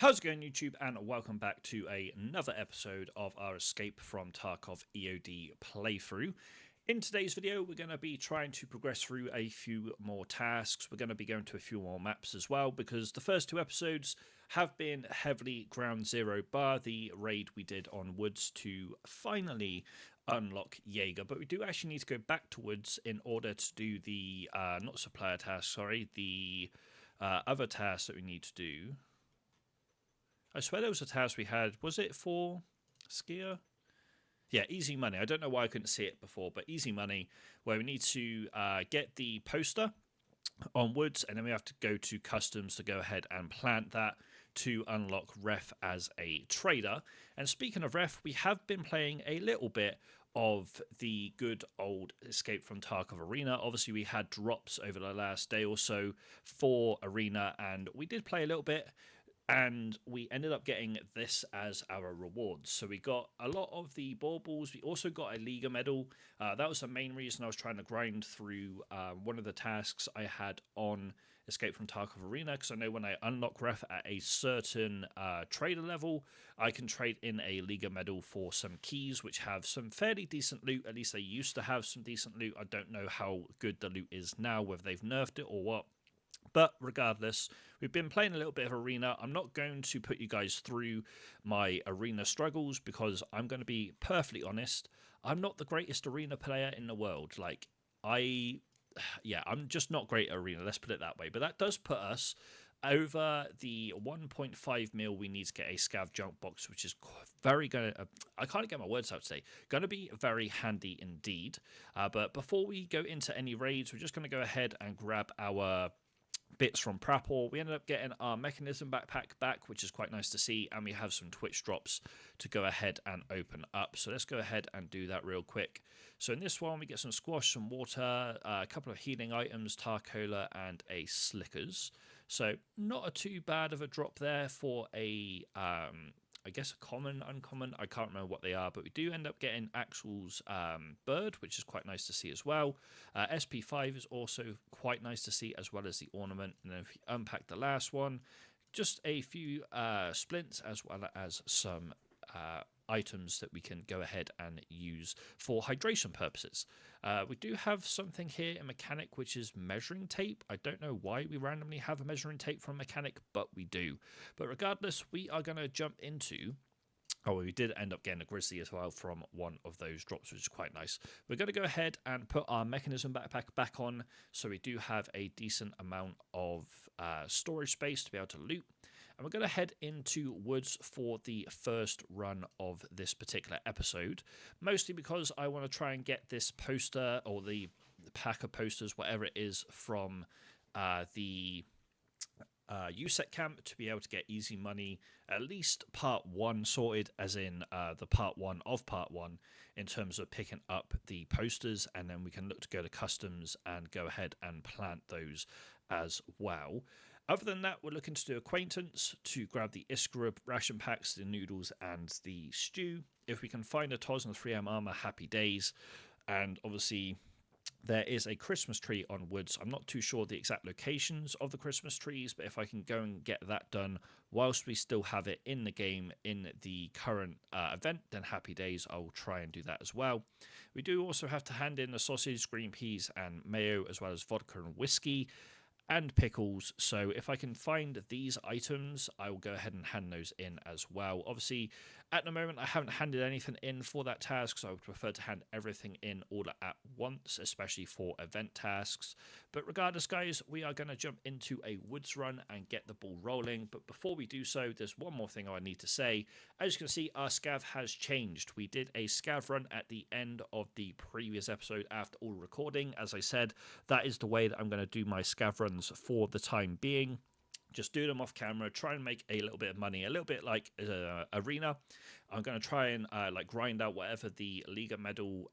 How's it going, YouTube, and welcome back to another episode of our Escape from Tarkov EOD playthrough. In today's video, we're going to be trying to progress through a few more tasks. We're going to be going to a few more maps as well, because the first two episodes have been heavily ground zero, bar the raid we did on Woods to finally unlock Jaeger. But we do actually need to go back to Woods in order to do the, not supplier task, sorry, the other task that we need to do. I swear there was a task we had. Was it for skier? Yeah, easy money. I don't know why I couldn't see it before, but easy money, where we need to get the poster on Woods, and then we have to go to customs to go ahead and plant that to unlock Ref as a trader. And speaking of Ref, we have been playing a little bit of the good old Escape from Tarkov Arena. Obviously, we had drops over the last day or so for Arena, and we did play a little bit. And we ended up getting this as our rewards. So we got a lot of the baubles. We also got a Liga medal. That was the main reason I was trying to grind through one of the tasks I had on Escape from Tarkov Arena, because I know when I unlock Ref at a certain trader level, I can trade in a Liga medal for some keys, which have some fairly decent loot. At least they used to have some decent loot. I don't know how good the loot is now, whether they've nerfed it or what. But regardless, we've been playing a little bit of Arena. I'm not going to put you guys through my Arena struggles, because I'm going to be perfectly honest, I'm not the greatest Arena player in the world. I'm just not great at Arena, let's put it that way. But that does put us over the 1.5 mil we need to get a scav junk box, which is very going to, I can't get my words out today, going to be very handy indeed. But before we go into any raids, we're just going to go ahead and grab our bits from Prapor. We ended up getting our mechanism backpack back, which is quite nice to see, and we have some Twitch drops to go ahead and open up. So let's go ahead and do that real quick. So in this one, we get some squash, some water, a couple of healing items, tar cola, and a slickers. So not a too bad of a drop there for a I guess a common, uncommon, I can't remember what they are, but we do end up getting Axel's bird, which is quite nice to see as well. SP5 is also quite nice to see, as well as the ornament. And then if you unpack the last one, just a few splints, as well as some items that we can go ahead and use for hydration purposes. We do have something here in mechanic, which is measuring tape. I don't know why we randomly have a measuring tape from mechanic, but we do. But regardless, we are going to jump into... Oh, we did end up getting a grizzly as well from one of those drops, which is quite nice. We're going to go ahead and put our mechanism backpack back on, so we do have a decent amount of storage space to be able to loot. And we're going to head into Woods for the first run of this particular episode, mostly because I want to try and get this poster, or the pack of posters, whatever it is, from the... USEC camp, to be able to get easy money, at least part one sorted, as in the part one of part one, in terms of picking up the posters, and then we can look to go to customs and go ahead and plant those as well. Other than that, we're looking to do acquaintance, to grab the Iskra ration packs, the noodles, and the stew. If we can find a Toz and a 3M armor, happy days. And obviously, there is a Christmas tree on Woods. I'm not too sure the exact locations of the Christmas trees, but if I can go and get that done whilst we still have it in the game in the current event, then happy days. I will try and do that as well. We do also have to hand in the sausage, green peas, and mayo, as well as vodka and whiskey and pickles. So if I can find these items, I will go ahead and hand those in as well. Obviously, at the moment, I haven't handed anything in for that task, so I would prefer to hand everything in all at once, especially for event tasks. But regardless, guys, we are going to jump into a Woods run and get the ball rolling. But before we do so, there's one more thing I need to say. As you can see, our scav has changed. We did a scav run at the end of the previous episode after all recording. As I said, that is the way that I'm going to do my scav runs for the time being. Just do them off camera, try and make a little bit of money, a little bit like Arena. I'm going to try and grind out whatever the Liga medal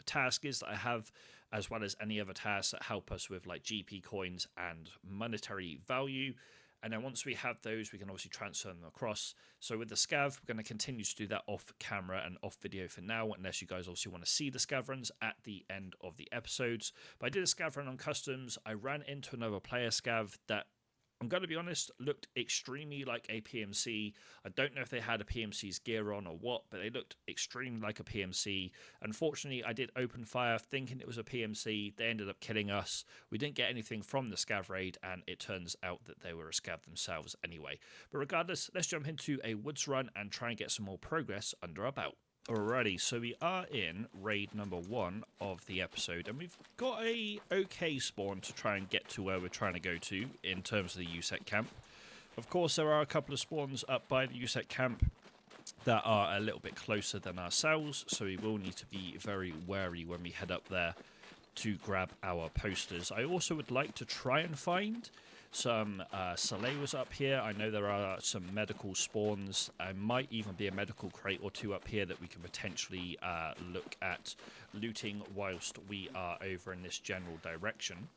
task is that I have, as well as any other tasks that help us with like GP coins and monetary value. And then once we have those, we can obviously transfer them across. So with the scav, we're going to continue to do that off camera and off video for now, unless you guys obviously want to see the scav runs at the end of the episodes. But I did a scav run on customs. I ran into another player scav that I'm going to be honest, looked extremely like a PMC. I don't know if they had a PMC's gear on or what, but they looked extremely like a PMC. Unfortunately, I did open fire thinking it was a PMC. They ended up killing us. We didn't get anything from the scav raid, and it turns out that they were a scav themselves anyway. But regardless, let's jump into a woods run and try and get some more progress under our belt. Alrighty, so we are in raid number 1 of the episode, and we've got a okay spawn to try and get to where we're trying to go to in terms of the USEC camp. Of course, there are a couple of spawns up by the USEC camp that are a little bit closer than ourselves, so we will need to be very wary when we head up there to grab our posters. I also would like to try and find some Salehwas up here. I know there are some medical spawns. There might even be a medical crate or two up here that we can potentially look at looting whilst we are over in this general direction.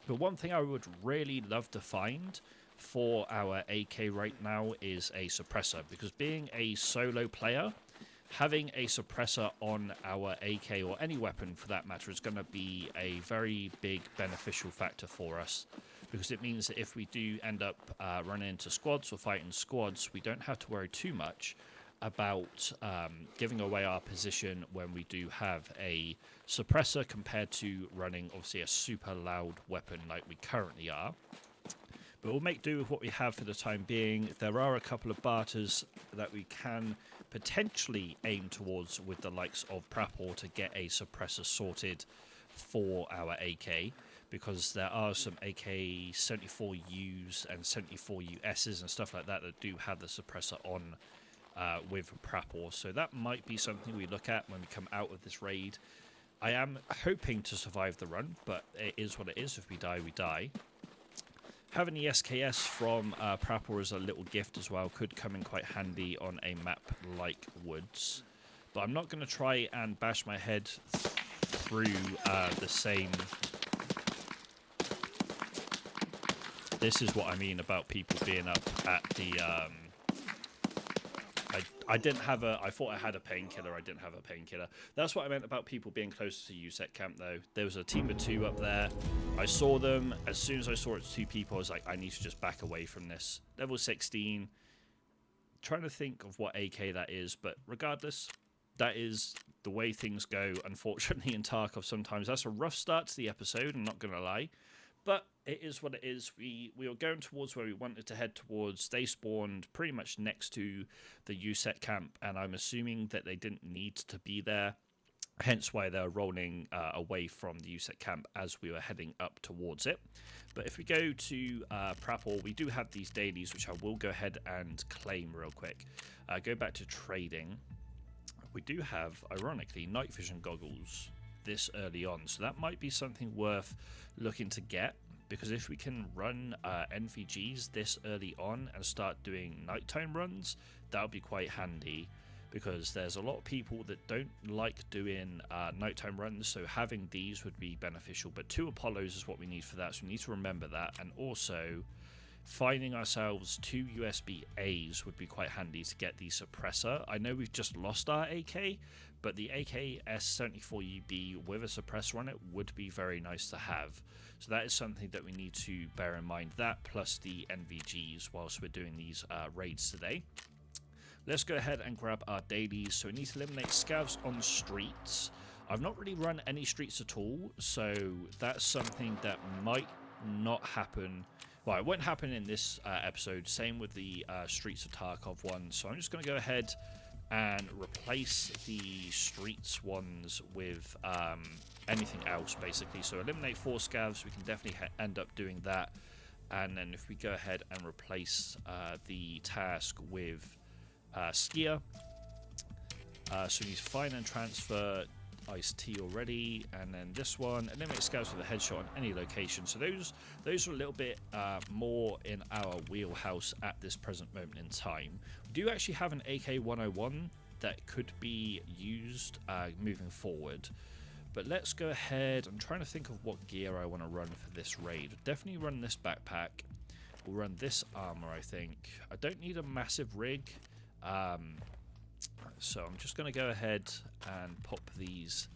But one thing I would really love to find for our AK right now is a suppressor, because being a solo player, having a suppressor on our AK or any weapon for that matter is going to be a very big beneficial factor for us, because it means that if we do end up running into squads or fighting squads, we don't have to worry too much about giving away our position when we do have a suppressor, compared to running obviously a super loud weapon like we currently are. But we'll make do with what we have for the time being. There are a couple of barters that we can potentially aim towards with the likes of Prapor to get a suppressor sorted for our AK, because there are some AK 74Us and 74USs and stuff like that that do have the suppressor on with Prapor. So that might be something we look at when we come out of this raid. I am hoping to survive the run, but it is what it is. If we die, we die. Having the SKS from Prapor as a little gift as well could come in quite handy on a map like Woods. But I'm not going to try and bash my head through the same... This is what I mean about people being up at the... I didn't have a... I thought I had a painkiller. I didn't have a painkiller. That's what I meant about people being closer to USEC camp, though. There was a team of 2 up there. I saw them. As soon as I saw it's 2 people, I was like, I need to just back away from this. Level 16. Trying to think of what AK that is, but regardless, that is the way things go, unfortunately, in Tarkov sometimes. That's a rough start to the episode, I'm not going to lie. But it is what it is. We were going towards where we wanted to head towards. They spawned pretty much next to the USEC camp, and I'm assuming that they didn't need to be there. Hence why they're rolling away from the USEC camp as we were heading up towards it. But if we go to Prapor, we do have these dailies, which I will go ahead and claim real quick. Go back to trading. We do have, ironically, night vision goggles this early on, so that might be something worth looking to get, because if we can run NVGs this early on and start doing nighttime runs, that would be quite handy, because there's a lot of people that don't like doing nighttime runs, so having these would be beneficial. But 2 Apollos is what we need for that, so we need to remember that. And also finding ourselves 2 USB A's would be quite handy to get the suppressor. I know we've just lost our AK, but the AK-S74UB with a suppressor on it would be very nice to have. So that is something that we need to bear in mind. That plus the NVGs whilst we're doing these raids today. Let's go ahead and grab our dailies. So we need to eliminate scavs on streets. I've not really run any streets at all, so that's something that might not happen. Well, it won't happen in this episode. Same with the Streets of Tarkov one. So I'm just going to go ahead and replace the streets ones with anything else, basically. So eliminate 4 scavs. We can definitely end up doing that. And then if we go ahead and replace the task with skier. So we need to find and transfer iced tea already, and then this one, eliminate scouts with a headshot on any location. So those are a little bit more in our wheelhouse at this present moment in time. We do actually have an AK-101 that could be used moving forward, but let's go ahead. I'm trying to think of what gear I want to run for this raid. Definitely run this backpack. We'll run this armor, I think. I don't need a massive rig. So I'm just going to go ahead and pop these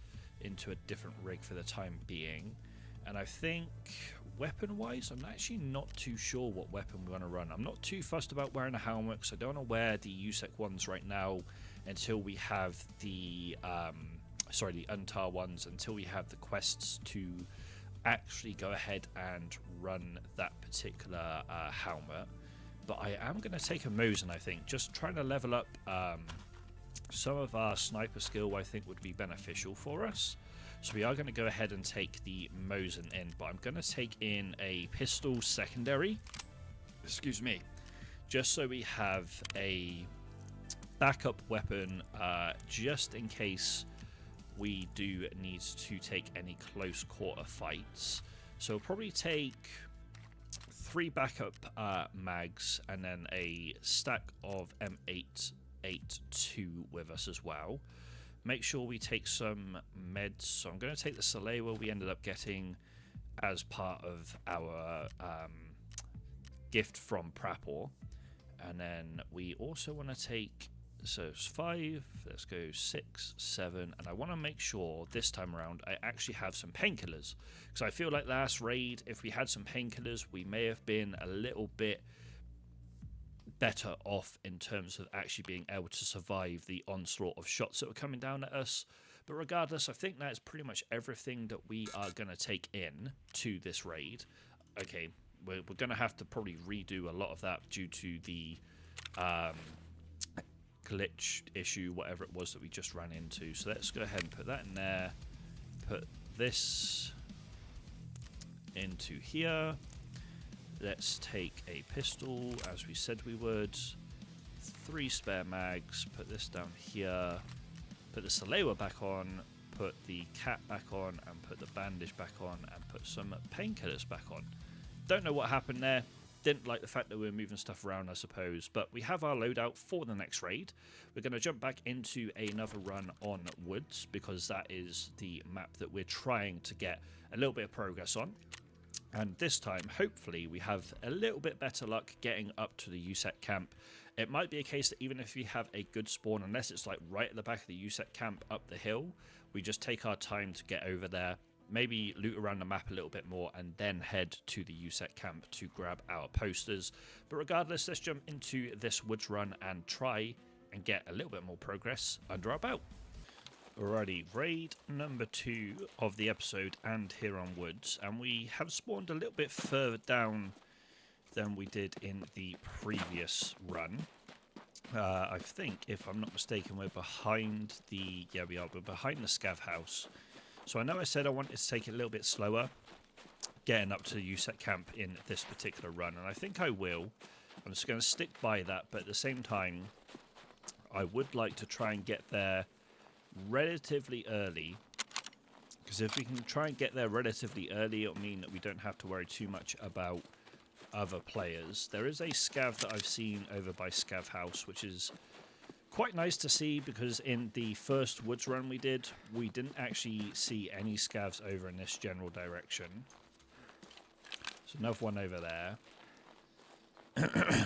into a different rig for the time being. And I think weapon-wise, I'm actually not too sure what weapon we want to run. I'm not too fussed about wearing a helmet, because I don't want to wear the USEC ones right now until we have the the Untar ones, until we have the quests to actually go ahead and run that particular helmet. But I am going to take a Mosin, I think, just trying to level up some of our sniper skill. I think would be beneficial for us. So we are going to go ahead and take the Mosin in, but I'm going to take in a pistol secondary, excuse me, just so we have a backup weapon just in case we do need to take any close quarter fights. So we'll probably take 3 backup mags and then a stack of M882 with us as well. Make sure we take some meds. So I'm going to take the Salewa we ended up getting as part of our gift from Prapor. And then we also want to take, so it's 5, let's go 6, 7, and I want to make sure this time around I actually have some painkillers. Because I feel like last raid, if we had some painkillers, we may have been a little bit better off in terms of actually being able to survive the onslaught of shots that were coming down at us. But regardless, I think that's pretty much everything that we are going to take in to this raid. Okay, we're going to have to probably redo a lot of that due to the glitch issue, whatever it was that we just ran into. So let's go ahead and put that in there. Put this into here. Let's take a pistol, as we said we would. 3 spare mags. Put this down here. Put the Salewa back on. Put the cat back on. And put the bandage back on. And put some painkillers back on. Don't know what happened there. Didn't like the fact that we were moving stuff around, I suppose. But we have our loadout for the next raid. We're going to jump back into another run on Woods, because that is the map that we're trying to get a little bit of progress on. And this time, hopefully, we have a little bit better luck getting up to the USEC camp. It might be a case that even if we have a good spawn, unless it's like right at the back of the USEC camp up the hill, we just take our time to get over there, maybe loot around the map a little bit more, and then head to the USEC camp to grab our posters. But regardless, let's jump into this woods run and try and get a little bit more progress under our belt. Alrighty, raid number 2 of the episode and here on Woods, and we have spawned a little bit further down than we did in the previous run. I think, if I'm not mistaken, we're behind the, yeah we are, we're behind the scav house. So I know I said I wanted to take it a little bit slower, getting up to the USEC camp in this particular run, and I think I will. I'm just going to stick by that, but at the same time, I would like to try and get there relatively early, because if we can try and get there relatively early, it'll mean that we don't have to worry too much about other players. There is a scav that I've seen over by Scav House, which is quite nice to see, because in the first woods run we did, we didn't actually see any scavs over in this general direction. So another one over there.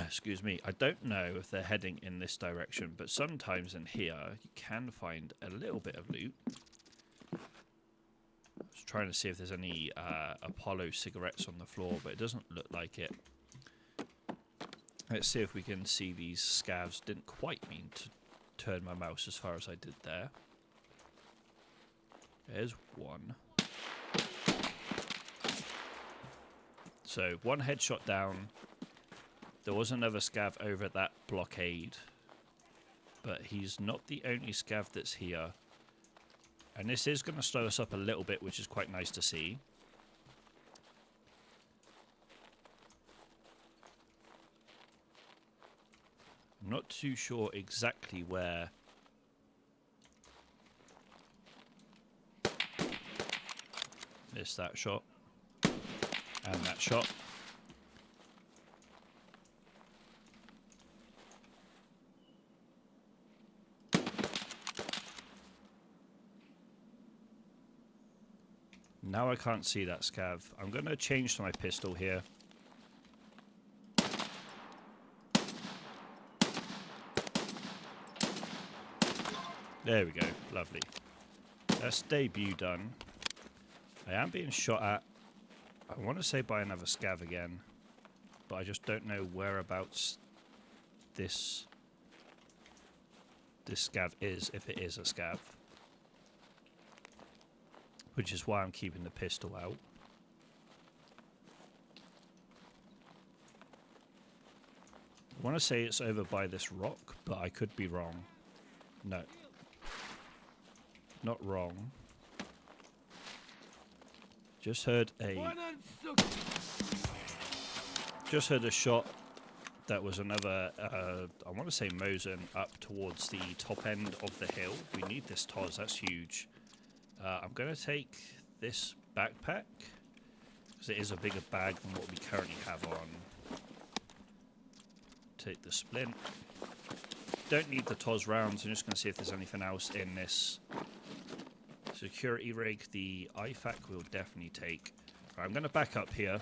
Excuse me. I don't know if they're heading in this direction, but sometimes in here you can find a little bit of loot. Just trying to see if there's any Apollo cigarettes on the floor, but it doesn't look like it. Let's see if we can see these scavs. Didn't quite mean to turn my mouse as far as I did there. There's one. So one headshot down. There was another scav over at that blockade, but he's not the only scav that's here. And this is going to slow us up a little bit, which is quite nice to see. I'm not too sure exactly where. Missed that shot. And that shot. Now I can't see that scav. I'm going to change to my pistol here. There we go. Lovely. That's debut done. I am being shot at. I want to say buy another scav again, but I just don't know whereabouts this scav is, if it is a scav. Which is why I'm keeping the pistol out. I want to say it's over by this rock, but I could be wrong. No. Not wrong. Just heard a shot that was another, I want to say Mosin up towards the top end of the hill. We need this TOS, that's huge. I'm going to take this backpack, because it is a bigger bag than what we currently have on. Take the splint. Don't need the TOS rounds, I'm just going to see if there's anything else in this security rig. The IFAK we'll definitely take. Right, I'm going to back up here.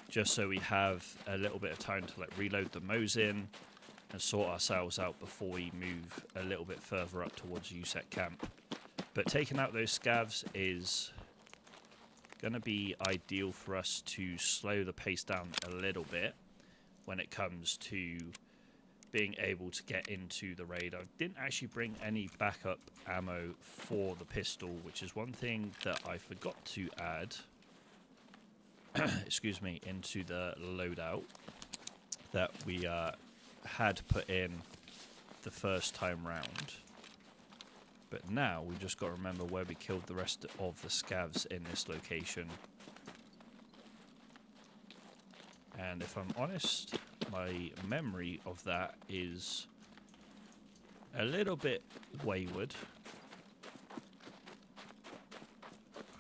Just so we have a little bit of time to like reload the Mosin and sort ourselves out before we move a little bit further up towards USEC camp. But taking out those scavs is going to be ideal for us to slow the pace down a little bit when it comes to being able to get into the raid. I didn't actually bring any backup ammo for the pistol, which is one thing that I forgot to add excuse me, into the loadout that we had put in the first time round. But now we've just got to remember where we killed the rest of the scavs in this location. And if I'm honest, my memory of that is a little bit wayward.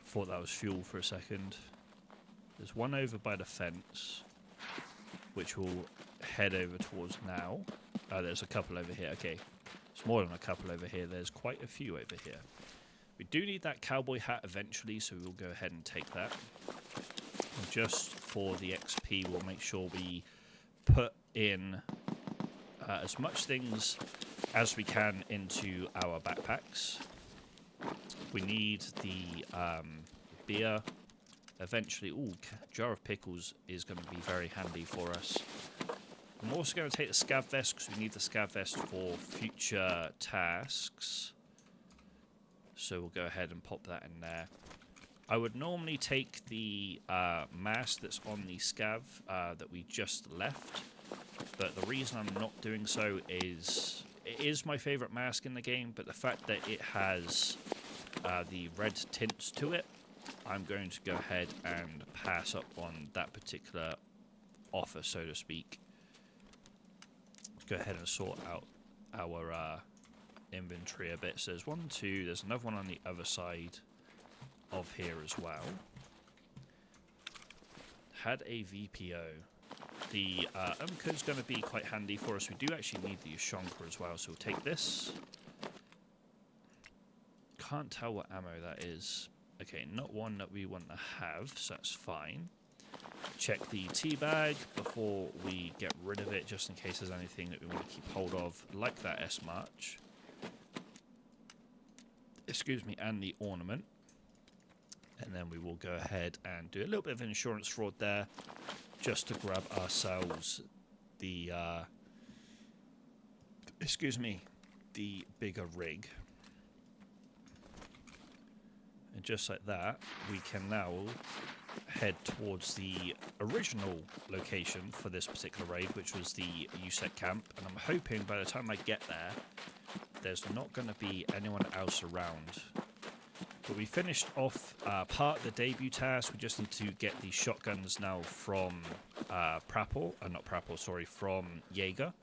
Thought that was fuel for a second. There's one over by the fence, which we'll head over towards now. There's a couple over here. Okay, it's more than a couple over here. There's quite a few over here. We do need that cowboy hat eventually, so we'll go ahead and take that. And just for the XP, we'll make sure we put in as much things as we can into our backpacks. We need the beer. Eventually, jar of pickles is going to be very handy for us. I'm also going to take the scav vest because we need the scav vest for future tasks. So we'll go ahead and pop that in there. I would normally take the mask that's on the scav that we just left. But the reason I'm not doing so is it is my favorite mask in the game, but the fact that it has the red tints to it, I'm going to go ahead and pass up on that particular offer, so to speak. Let's go ahead and sort out our inventory a bit. So there's 1, 2, there's another one on the other side of here as well. Had a VPO. The Umka is going to be quite handy for us. We do actually need the Yashonka as well, so we'll take this. Can't tell what ammo that is. Okay, not one that we want to have, so that's fine. Check the tea bag before we get rid of it, just in case there's anything that we want to keep hold of, like that S-March. Excuse me, and the ornament. And then we will go ahead and do a little bit of insurance fraud there, just to grab ourselves the, the bigger rig. And just like that, we can now head towards the original location for this particular raid, which was the USEC camp. And I'm hoping by the time I get there, there's not going to be anyone else around. But we finished off part of the debut task. We just need to get the shotguns now from from Jaeger.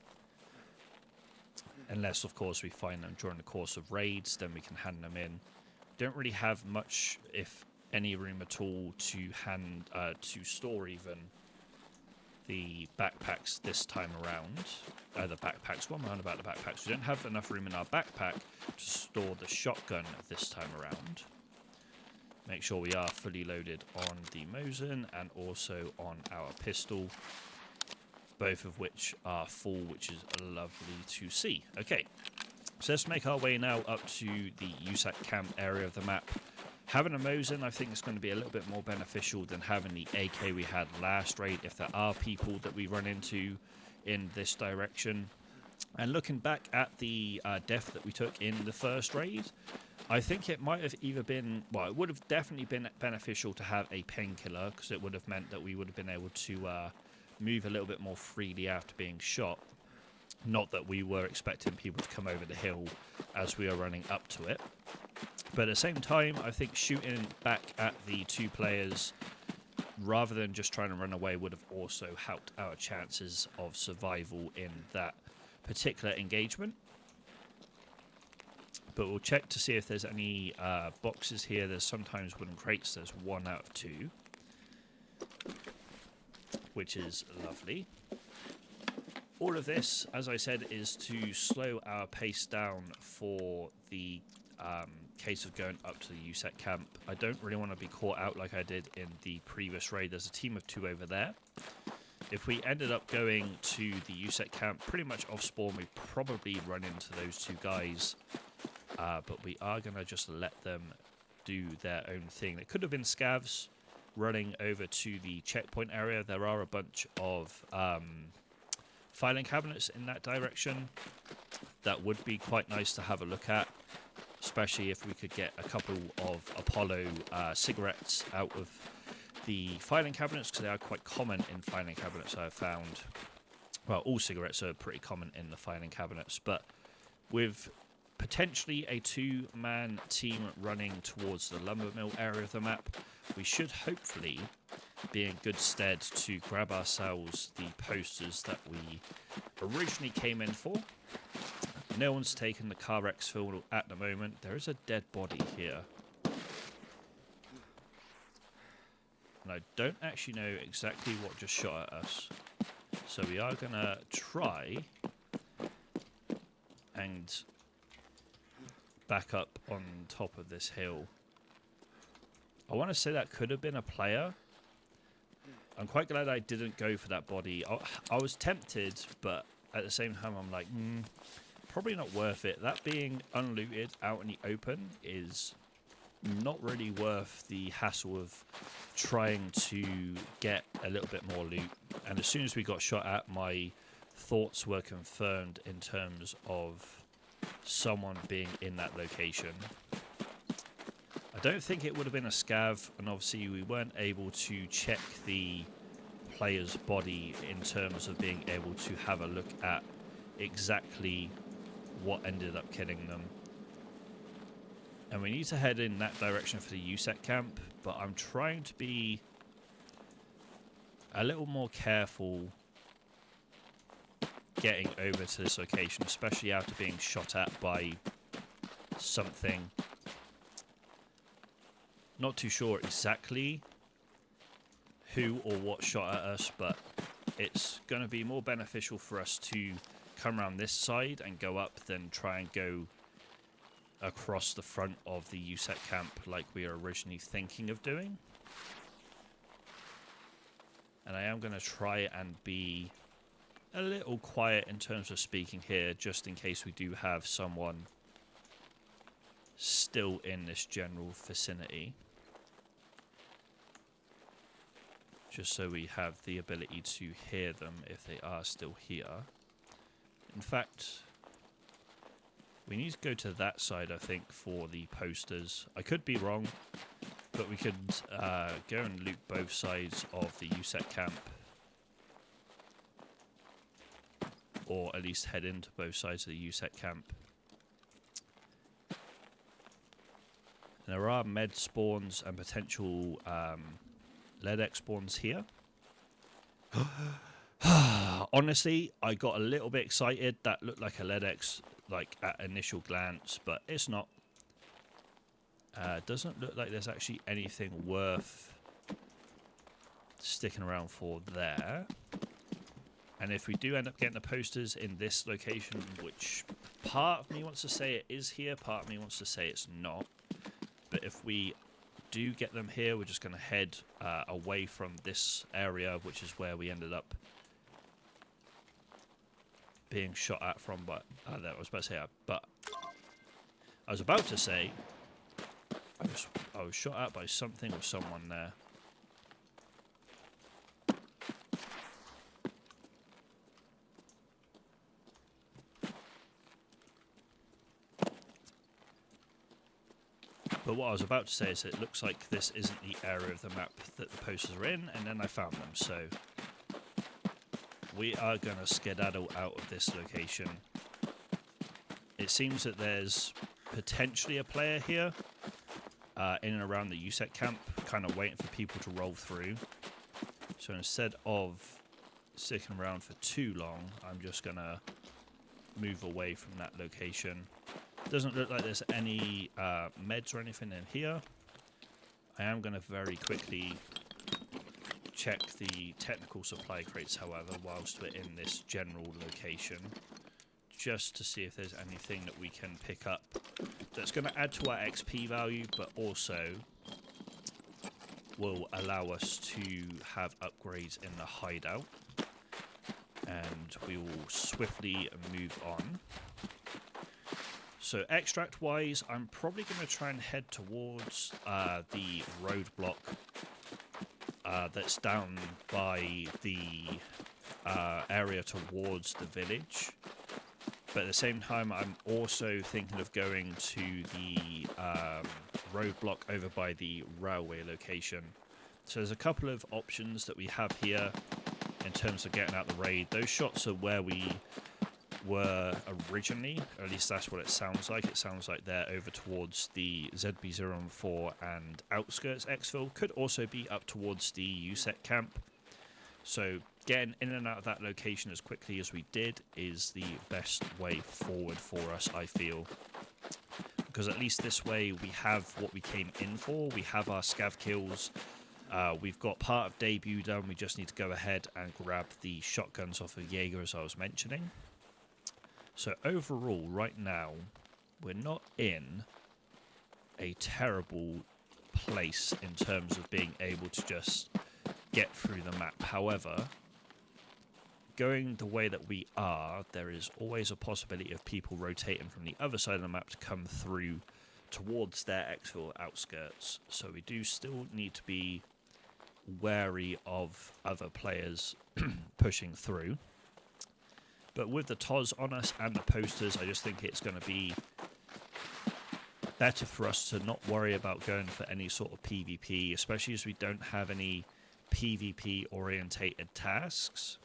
Unless, of course, we find them during the course of raids, then we can hand them in. Don't really have much, if any, room at all to store even the backpacks this time around. The backpacks. What am I on about the backpacks? We don't have enough room in our backpack to store the shotgun this time around. Make sure we are fully loaded on the Mosin and also on our pistol, both of which are full, which is lovely to see. Okay. So let's make our way now up to the USAC camp area of the map. Having a Mosin, I think, is going to be a little bit more beneficial than having the AK we had last raid if there are people that we run into in this direction. And looking back at the death that we took in the first raid, I think it might have either been, well, it would have definitely been beneficial to have a painkiller, because it would have meant that we would have been able to move a little bit more freely after being shot. Not that we were expecting people to come over the hill as we are running up to it. But at the same time, I think shooting back at the two players rather than just trying to run away would have also helped our chances of survival in that particular engagement. But we'll check to see if there's any boxes here. There's sometimes wooden crates. There's 1 out of 2, which is lovely. All of this, as I said, is to slow our pace down for the case of going up to the USEC camp. I don't really want to be caught out like I did in the previous raid. There's a team of 2 over there. If we ended up going to the USEC camp pretty much off spawn, we'd probably run into those 2 guys. But we are going to just let them do their own thing. It could have been scavs running over to the checkpoint area. There are a bunch of filing cabinets in that direction that would be quite nice to have a look at, especially if we could get a couple of Apollo cigarettes out of the filing cabinets, because they are quite common in filing cabinets, I've found. Well, all cigarettes are pretty common in the filing cabinets, but with potentially a 2-man team running towards the lumber mill area of the map, we should hopefully be in good stead to grab ourselves the posters that we originally came in for. No one's taken the car exfil at the moment. There is a dead body here. And I don't actually know exactly what just shot at us. So we are going to try and back up on top of this hill. I want to say that could have been a player. I'm quite glad I didn't go for that body. I was tempted, but at the same time I'm like, probably not worth it. That being unlooted out in the open is not really worth the hassle of trying to get a little bit more loot. And as soon as we got shot at, my thoughts were confirmed in terms of someone being in that location. I don't think it would have been a scav, and obviously we weren't able to check the player's body in terms of being able to have a look at exactly what ended up killing them. And we need to head in that direction for the USEC camp, but I'm trying to be a little more careful getting over to this location, especially after being shot at by something. Not too sure exactly who or what shot at us, but it's going to be more beneficial for us to come around this side and go up than try and go across the front of the USEC camp like we were originally thinking of doing. And I am going to try and be a little quiet in terms of speaking here, just in case we do have someone still in this general vicinity. Just so we have the ability to hear them if they are still here. In fact, we need to go to that side, I think, for the posters. I could be wrong, but we could go and loot both sides of the USEC camp. Or at least head into both sides of the USEC camp. And there are med spawns and potential LEDX spawns here. Honestly, I got a little bit excited. That looked like a LEDX, like at initial glance, but it's not. Doesn't look like there's actually anything worth sticking around for there. And if we do end up getting the posters in this location, which part of me wants to say it is here, part of me wants to say it's not. But if we do get them here, we're just going to head away from this area, which is where we ended up being shot at from. But I was about to say, I was shot at by something or someone there. But what I was about to say is it looks like this isn't the area of the map that the posters are in, and then I found them, so we are going to skedaddle out of this location. It seems that there's potentially a player here in and around the USEC camp, kind of waiting for people to roll through. So instead of sticking around for too long, I'm just going to move away from that location. Doesn't look like there's any meds or anything in here. I am going to very quickly check the technical supply crates, however, whilst we're in this general location, just to see if there's anything that we can pick up that's going to add to our XP value, but also will allow us to have upgrades in the hideout. And we will swiftly move on. So extract-wise, I'm probably going to try and head towards the roadblock that's down by the area towards the village. But at the same time, I'm also thinking of going to the roadblock over by the railway location. So there's a couple of options that we have here in terms of getting out the raid. Those shots are where we were originally, or at least that's what it sounds like. It sounds like they're over towards the ZB014 and outskirts exfil. Could also be up towards the USEC camp. So getting in and out of that location as quickly as we did is the best way forward for us, I feel. Because at least this way we have what we came in for. We have our scav kills. We've got part of debut done. We just need to go ahead and grab the shotguns off of Jaeger, as I was mentioning. So overall, right now, we're not in a terrible place in terms of being able to just get through the map. However, going the way that we are, there is always a possibility of people rotating from the other side of the map to come through towards their actual outskirts. So we do still need to be wary of other players pushing through. But with the TOS on us and the posters, I just think it's going to be better for us to not worry about going for any sort of PvP, especially as we don't have any PvP-orientated tasks.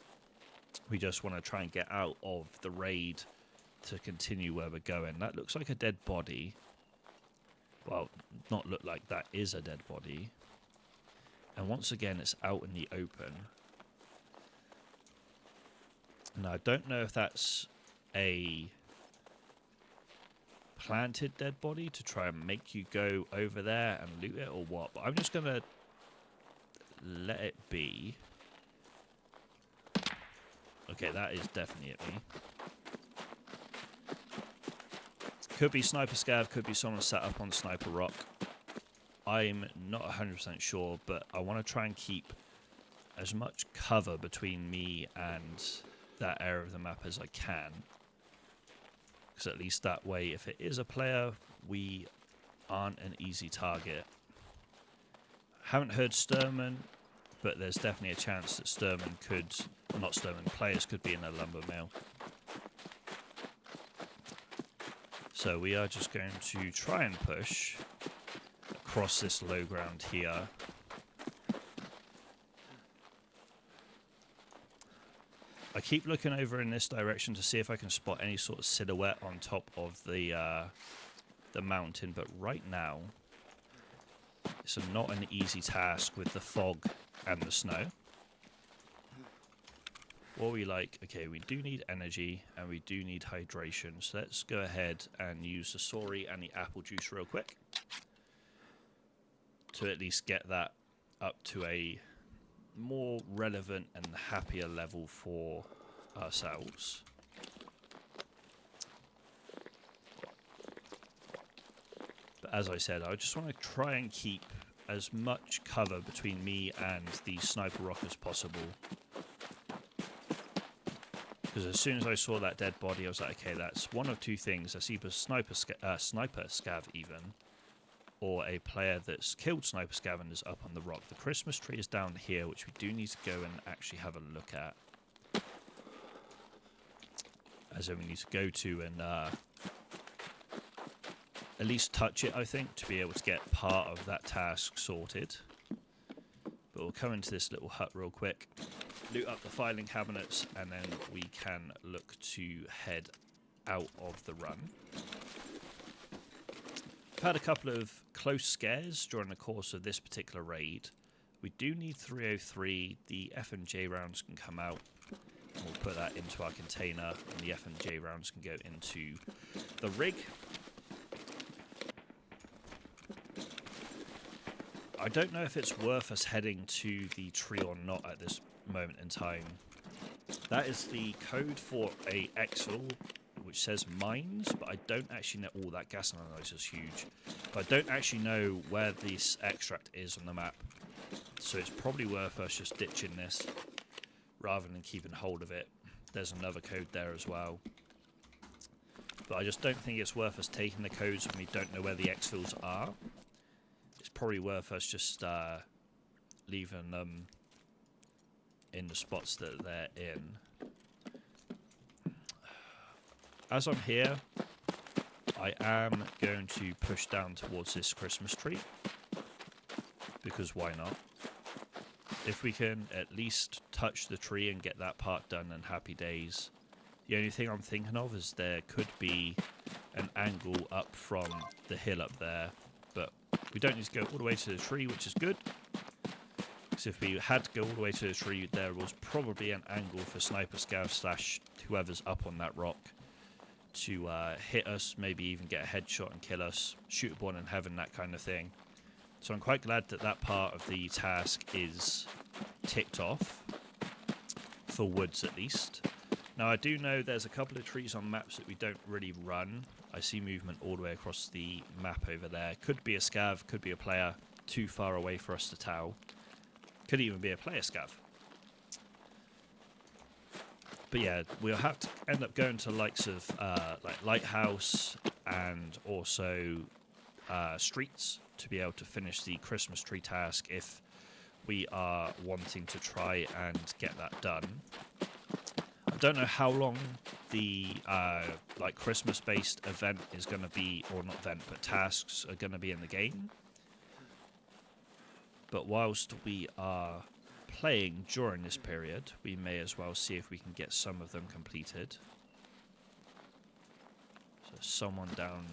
We just want to try and get out of the raid to continue where we're going. That looks like a dead body. Well, not look like, that is a dead body. And once again, it's out in the open. Now, I don't know if that's a planted dead body to try and make you go over there and loot it or what, but I'm just going to let it be. Okay, that is definitely at me. Could be Sniper Scav, could be someone set up on Sniper Rock. I'm not 100% sure, but I want to try and keep as much cover between me and that area of the map as I can. Because at least that way, if it is a player, we aren't an easy target. Haven't heard Sturman, but there's definitely a chance that Sturman could, not Sturman, players could be in a lumber mill. So we are just going to try and push across this low ground here. I keep looking over in this direction to see if I can spot any sort of silhouette on top of the mountain, but right now it's not an easy task with the fog and the snow. What we like, okay, we do need energy and we do need hydration, so let's go ahead and use the Sori and the apple juice real quick to at least get that up to a more relevant and happier level for ourselves. But as I said, I just want to try and keep as much cover between me and the Sniper Rock as possible. Because as soon as I saw that dead body, I was like, okay, that's one of two things. That's either Sniper Scav even, or a player that's killed sniper scavengers up on the rock. The Christmas tree is down here, which we do need to go and actually have a look at. As in we need to go to and at least touch it, I think, to be able to get part of that task sorted. But we'll come into this little hut real quick, loot up the filing cabinets, and then we can look to head out of the run. I've had a couple of close scares during the course of this particular raid. We do need 303. The F&J rounds can come out. We'll put that into our container, and the F&J rounds can go into the rig. I don't know if it's worth us heading to the tree or not at this moment in time. That is the code for a exfil, which says mines, but I don't actually know... Oh, that gas analyzer is huge. But I don't actually know where this extract is on the map. So it's probably worth us just ditching this rather than keeping hold of it. There's another code there as well. But I just don't think it's worth us taking the codes when we don't know where the exfils are. It's probably worth us just leaving them in the spots that they're in. As I'm here, I am going to push down towards this Christmas tree, because why not? If we can at least touch the tree and get that part done, and happy days. The only thing I'm thinking of is there could be an angle up from the hill up there, but we don't need to go all the way to the tree, which is good. Because if we had to go all the way to the tree, there was probably an angle for sniper scav / whoever's up on that rock to hit us, maybe even get a headshot and kill us, shoot born in heaven, that kind of thing. So I'm quite glad that that part of the task is ticked off, for woods at least. Now I do know there's a couple of trees on maps that we don't really run. I see movement all the way across the map over there. Could be a scav, could be a player, too far away for us to tell. Could even be a player scav. But yeah, we'll have to end up going to likes of like Lighthouse and also Streets to be able to finish the Christmas tree task if we are wanting to try and get that done. I don't know how long the like Christmas-based event is going to be, or not event, but tasks are going to be in the game. But whilst we are playing during this period, we may as well see if we can get some of them completed. So someone down.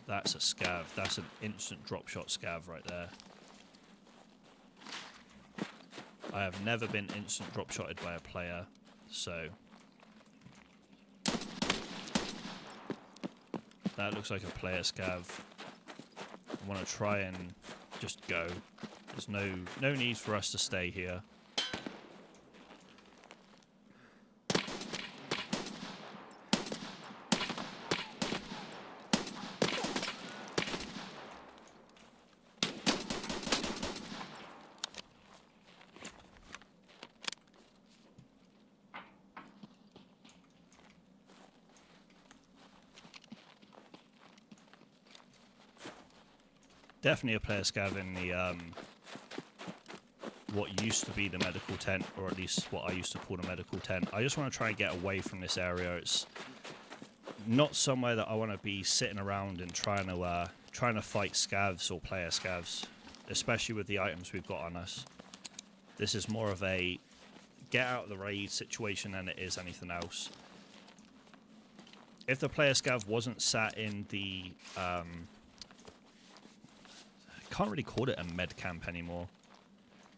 That's a scav. That's an instant drop shot scav right there. I have never been instant drop shotted by a player, so that looks like a player scav. I want to try and just go. There's no need for us to stay here. Definitely a player scav in the what used to be the medical tent, or at least what I used to call the medical tent. I just want to try and get away from this area. It's not somewhere that I want to be sitting around and trying to fight scavs or player scavs, especially with the items we've got on us. This is more of a get out of the raid situation than it is anything else. If the player scav wasn't sat in the can't really call it a med camp anymore,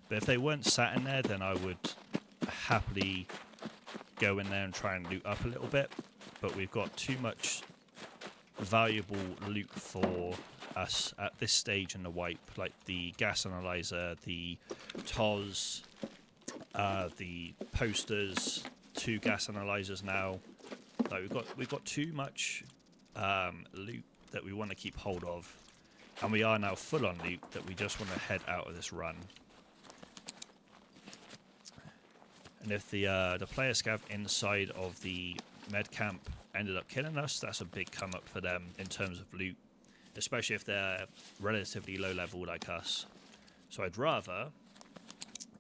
but if they weren't sat in there, then I would happily go in there and try and loot up a little bit. But we've got too much valuable loot for us at this stage in the wipe, like the gas analyzer, the TOS, the posters, 2 gas analyzers now. Like we've got too much loot that we want to keep hold of. And we are now full on loot that we just want to head out of this run. And if the player scav inside of the med camp ended up killing us, that's a big come up for them in terms of loot. especially if they're relatively low level like us. So I'd rather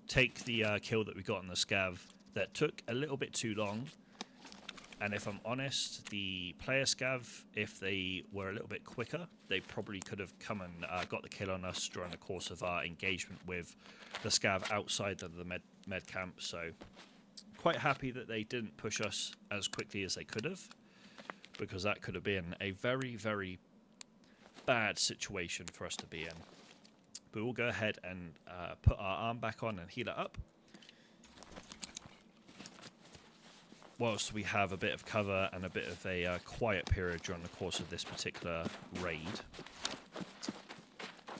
take the kill that we got on the scav that took a little bit too long. And if I'm honest, the player scav, if they were a little bit quicker, they probably could have come and got the kill on us during the course of our engagement with the scav outside of the med camp. So quite happy that they didn't push us as quickly as they could have, because that could have been a very, very bad situation for us to be in. But we'll go ahead and put our arm back on and heal it up, whilst we have a bit of cover and a bit of a quiet period during the course of this particular raid.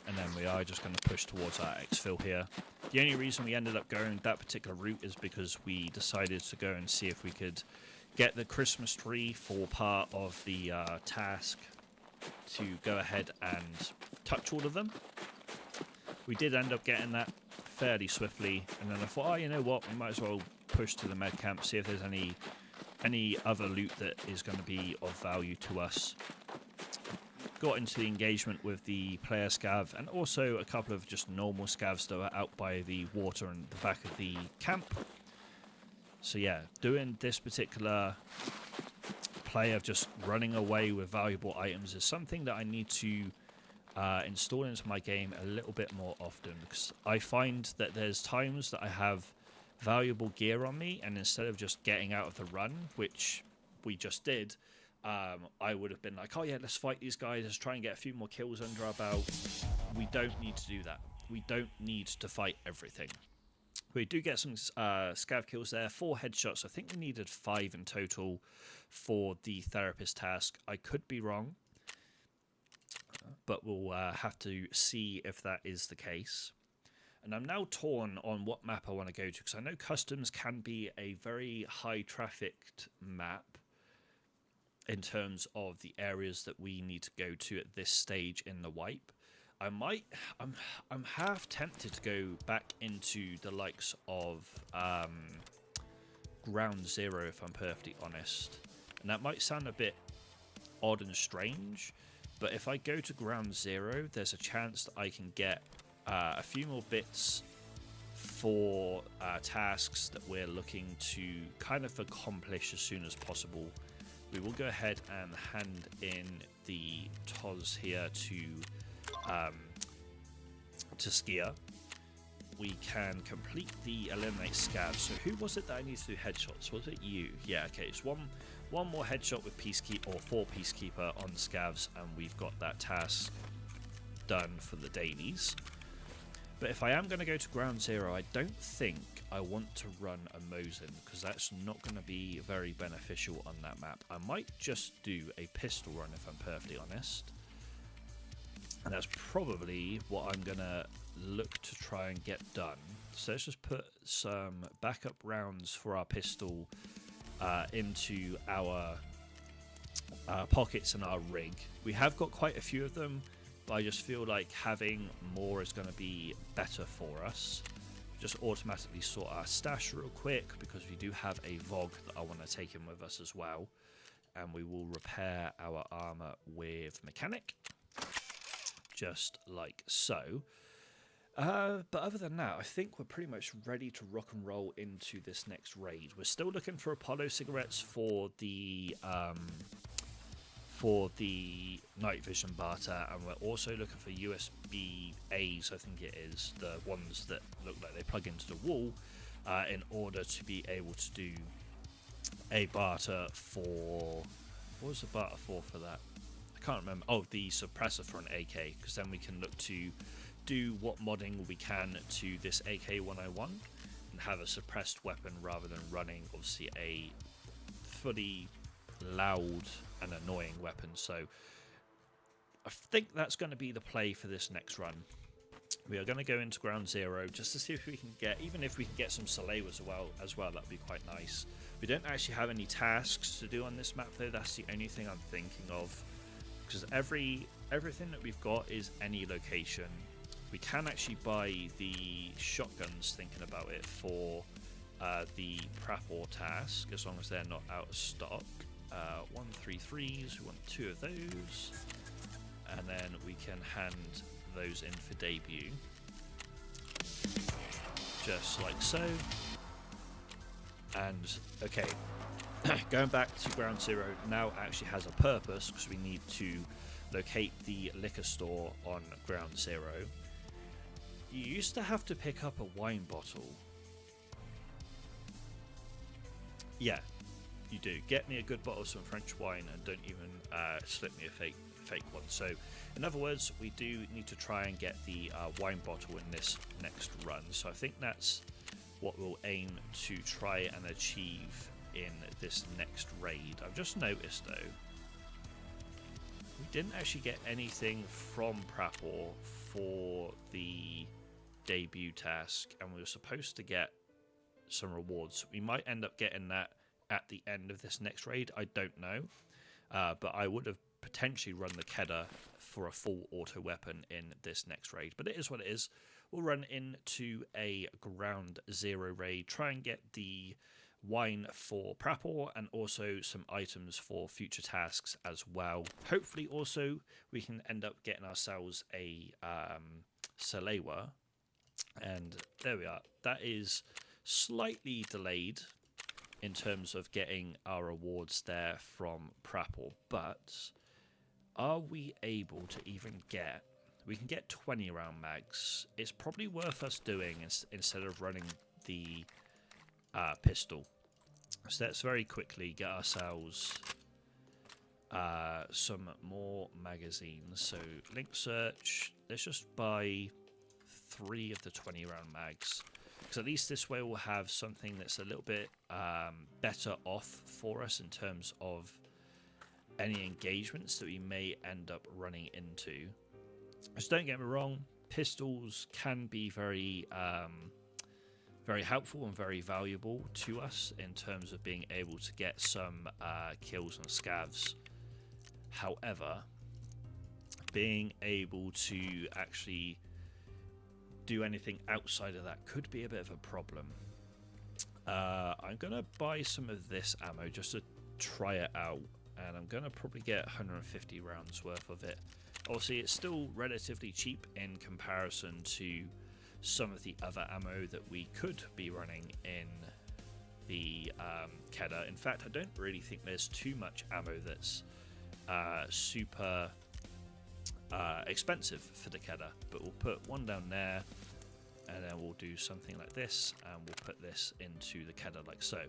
And then we are just going to push towards our exfil here. The only reason we ended up going that particular route is because we decided to go and see if we could get the Christmas tree for part of the task to go ahead and touch all of them. We did end up getting that fairly swiftly, and then I thought, oh, you know what, we might as well push to the med camp, see if there's any other loot that is going to be of value to us. Got into the engagement with the player scav and also a couple of just normal scavs that were out by the water and the back of the camp. So yeah, doing this particular play of just running away with valuable items is something that I need to install into my game a little bit more often, because I find that there's times that I have valuable gear on me, and instead of just getting out of the run, which we just did, I would have been like, oh yeah, let's fight these guys, let's try and get a few more kills under our belt. We don't need to do that. We don't need to fight everything. We do get some scav kills there, 4 headshots. I think we needed 5 in total for the therapist task. I could be wrong, but we'll have to see if that is the case. And I'm now torn on what map I want to go to, because I know customs can be a very high trafficked map in terms of the areas that we need to go to at this stage in the wipe. I'm half tempted to go back into the likes of Ground Zero, if I'm perfectly honest. And that might sound a bit odd and strange, but if I go to Ground Zero, there's a chance that I can get a few more bits for tasks that we're looking to kind of accomplish as soon as possible. We will go ahead and hand in the TOS here to Skier. We can complete the eliminate scavs. So who was it that I need to do headshots? Was it you? Yeah, okay, it's one more headshot with Peacekeeper, or for Peacekeeper on scavs, and we've got that task done for the dailies. But if I am going to go to Ground Zero, I don't think I want to run a Mosin, because that's not going to be very beneficial on that map. I might just do a pistol run, if I'm perfectly honest. And that's probably what I'm going to look to try and get done. So let's just put some backup rounds for our pistol into our pockets and our rig. We have got quite a few of them, but I just feel like having more is going to be better for us. Just automatically sort our stash real quick, because we do have a VOG that I want to take in with us as well. And we will repair our armor with mechanic, just like so. But other than that, I think we're pretty much ready to rock and roll into this next raid. We're still looking for Apollo cigarettes for the night vision barter, and we're also looking for USB A's, I think it is, the ones that look like they plug into the wall, in order to be able to do a barter for... What was the barter for that? I can't remember. Oh, the suppressor for an AK, because then we can look to do what modding we can to this AK-101 and have a suppressed weapon rather than running, obviously, a fully loud and annoying weapon. So I think that's going to be the play for this next run. We are going to go into Ground Zero just to see if we can get, even if we can get some Salewa as well, that'd be quite nice. We don't actually have any tasks to do on this map though. That's the only thing I'm thinking of, because everything that we've got is any location. We can actually buy the shotguns, thinking about it, for the Prapor task, as long as they're not out of stock. 133s, we want 2 of those. and then we can hand those in for debut, just like so. And okay, going back to Ground Zero now actually has a purpose, because we need to locate the liquor store on Ground Zero. You used to have to pick up a wine bottle. Yeah, you do. Get me a good bottle of some French wine, and don't even slip me a fake one. So in other words, we do need to try and get the wine bottle in this next run. So I think that's what we'll aim to try and achieve in this next raid. I've just noticed though, we didn't actually get anything from Prapor for the debut task, and we were supposed to get some rewards. We might end up getting that at the end of this next raid, I don't know, but I would have potentially run the Kedda for a full auto weapon in this next raid, but it is what it is. We'll run into a Ground Zero raid, try and get the wine for Prapor and also some items for future tasks as well. Hopefully also we can end up getting ourselves a Salewa, and there we are. That is slightly delayed in terms of getting our rewards there from Prapor, but are we able to even get... We can get 20 round mags. It's probably worth us doing instead of running the pistol. So let's very quickly get ourselves some more magazines. So link search, let's just buy 3 of the 20 round mags, because at least this way we'll have something that's a little bit better off for us in terms of any engagements that we may end up running into. Just don't get me wrong, pistols can be very very helpful and very valuable to us in terms of being able to get some kills on scavs. However, being able to actually do anything outside of that could be a bit of a problem. I'm going to buy some of this ammo just to try it out, and I'm going to probably get 150 rounds worth of it. Obviously, it's still relatively cheap in comparison to some of the other ammo that we could be running in the Kedda. In fact, I don't really think there's too much ammo that's super expensive for the Kedda, but we'll put one down there, and then we'll do something like this, and we'll put this into the Kedda like so.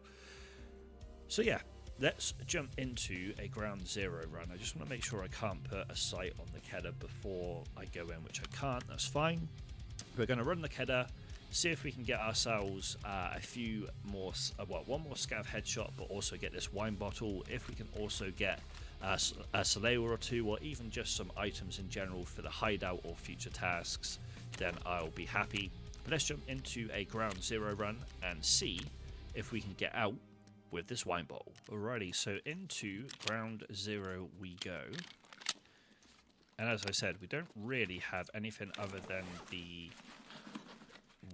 So yeah, let's jump into a Ground Zero run. I just want to make sure I can't put a sight on the Kedda before I go in, which I can't. That's fine. We're going to run the Kedda, see if we can get ourselves a few more, one more scav headshot, but also get this wine bottle. If we can also get a Salewa or 2, or even just some items in general for the hideout or future tasks, then I'll be happy. But let's jump into a Ground Zero run and see if we can get out with this wine bottle. Alrighty, so into Ground Zero we go. And as I said, we don't really have anything other than the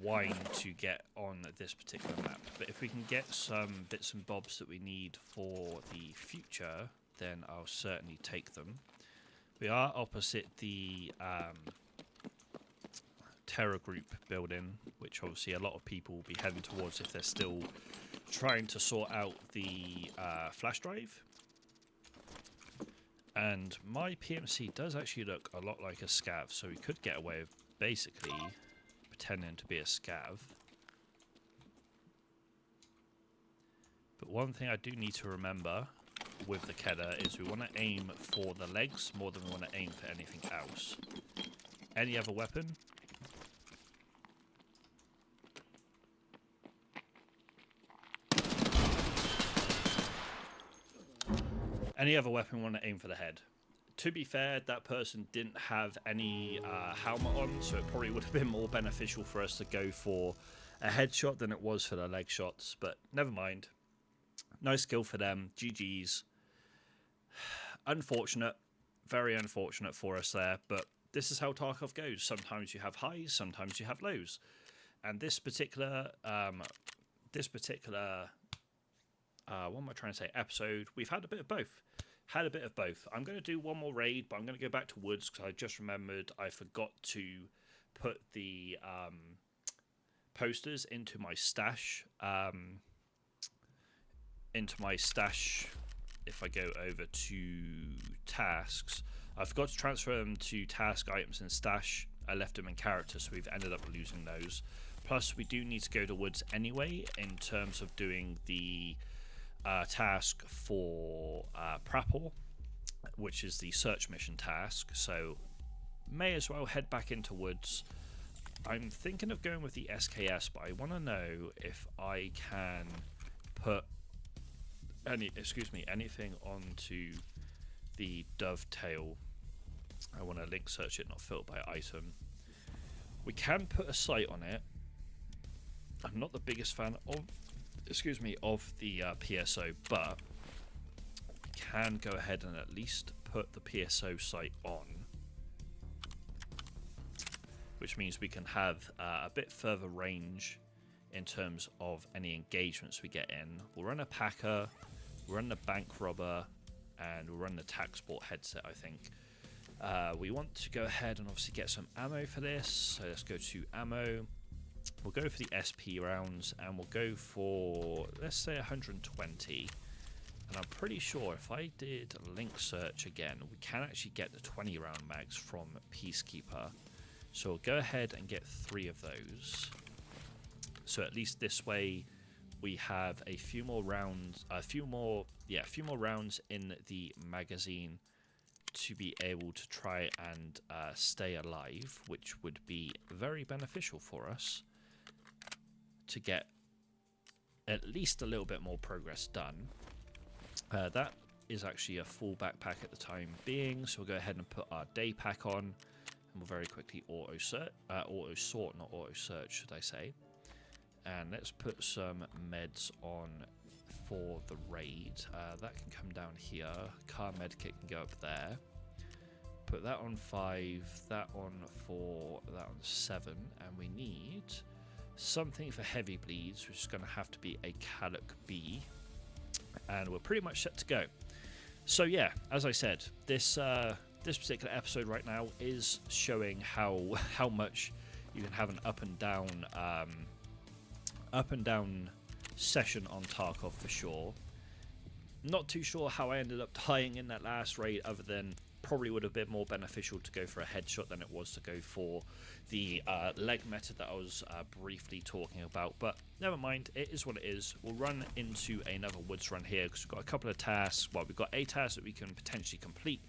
wine to get on this particular map. But if we can get some bits and bobs that we need for the future, then I'll certainly take them. We are opposite the Terror Group building, which obviously a lot of people will be heading towards if they're still trying to sort out the flash drive. And my PMC does actually look a lot like a scav, so we could get away with basically pretending to be a scav. But one thing I do need to remember with the Kedda is we want to aim for the legs more than we want to aim for anything else. Any other weapon? Any other weapon, want to aim for the head. To be fair, that person didn't have any helmet on, so it probably would have been more beneficial for us to go for a headshot than it was for the leg shots, but never mind. Nice skill for them. GG's. Unfortunate. Very unfortunate for us there, but this is how Tarkov goes. Sometimes you have highs, sometimes you have lows. And this particular what am I trying to say, episode, we've had a bit of both. had a bit of both. I'm going to do one more raid, but I'm going to go back to woods because I just remembered I forgot to put the posters into my stash. If I go over to tasks, I forgot to transfer them to task items and stash. I left them in character, so we've ended up losing those. Plus, we do need to go to woods anyway in terms of doing the task for Prapor, which is the search mission task. So, may as well head back into woods. I'm thinking of going with the SKS, but I want to know if I can put anything onto the dovetail. I want to link search it, not filter by item. We can put a sight on it. I'm not the biggest fan of the PSO, but we can go ahead and at least put the PSO sight on, which means we can have a bit further range in terms of any engagements we get in. We'll run a Packer, we'll run the bank robber, and we'll run the tax sport headset, I think. We want to go ahead and obviously get some ammo for this, so let's go to ammo. We'll go for the SP rounds, and we'll go for, let's say, 120. And I'm pretty sure if I did link search again, we can actually get the 20 round mags from Peacekeeper. So we'll go ahead and get 3 of those. So at least this way we have a few more rounds, a few more rounds in the magazine to be able to try and stay alive, which would be very beneficial for us to get at least a little bit more progress done. That is actually a full backpack at the time being, so we'll go ahead and put our day pack on, and we'll very quickly auto sort, not auto search, should I say. And let's put some meds on for the raid. That can come down here. Car medkit can go up there. Put that on 5, that on 4, that on 7, and we need something for heavy bleeds, which is going to have to be a Calic B, and we're pretty much set to go. So yeah, as I said, this particular episode right now is showing how much you can have an up and down session on Tarkov for sure. Not too sure how I ended up dying in that last raid, other than probably would have been more beneficial to go for a headshot than it was to go for the leg method that I was briefly talking about. But never mind, it is what it is. We'll run into another woods run here because we've got a couple of tasks. Well, we've got a task that we can potentially complete,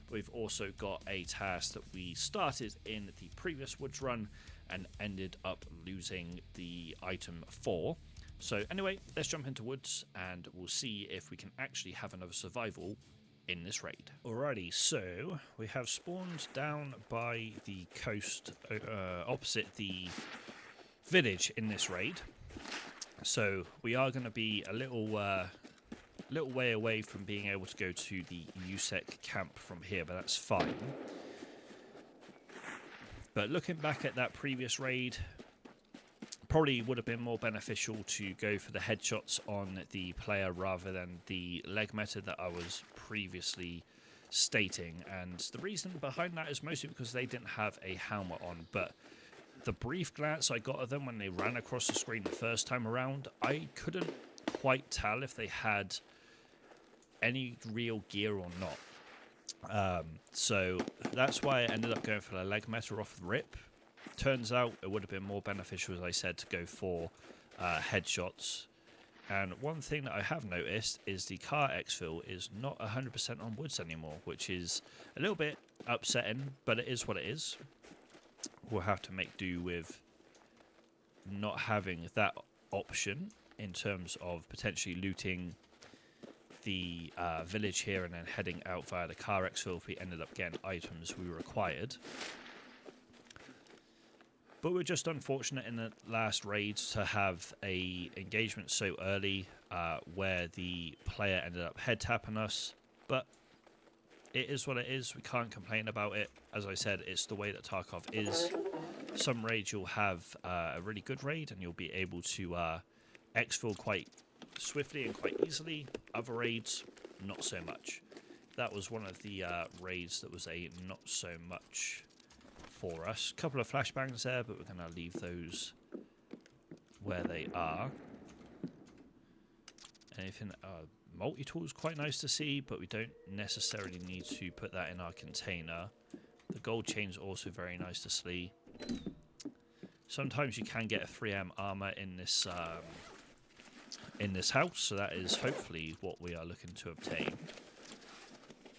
but we've also got a task that we started in the previous woods run and ended up losing the item for. So anyway, let's jump into woods and we'll see if we can actually have another survival in this raid. Alrighty, so we have spawned down by the coast opposite the village in this raid. So we are going to be a little way away from being able to go to the USEC camp from here, but that's fine. But looking back at that previous raid, probably would have been more beneficial to go for the headshots on the player rather than the leg method that I was previously stating. And the reason behind that is mostly because they didn't have a helmet on. But the brief glance I got of them when they ran across the screen the first time around, I couldn't quite tell if they had any real gear or not. So that's why I ended up going for the leg method off the rip. Turns out it would have been more beneficial, as I said, to go for headshots. And one thing that I have noticed is the car exfil is not 100% on woods anymore, which is a little bit upsetting, but it is what it is. We'll have to make do with not having that option in terms of potentially looting the village here and then heading out via the car exfil if we ended up getting items we required. But we're just unfortunate in the last raid to have a engagement so early where the player ended up head tapping us. But it is what it is. We can't complain about it. As I said, it's the way that Tarkov is. Some raids you'll have a really good raid and you'll be able to exfil quite swiftly and quite easily. Other raids, not so much. that was one of the raids that was a not so much for us. A couple of flashbangs there, but we're going to leave those where they are. Anything multi-tool is quite nice to see, but we don't necessarily need to put that in our container. The gold chain is also very nice to see. Sometimes you can get a 3M armor in this house, so that is hopefully what we are looking to obtain.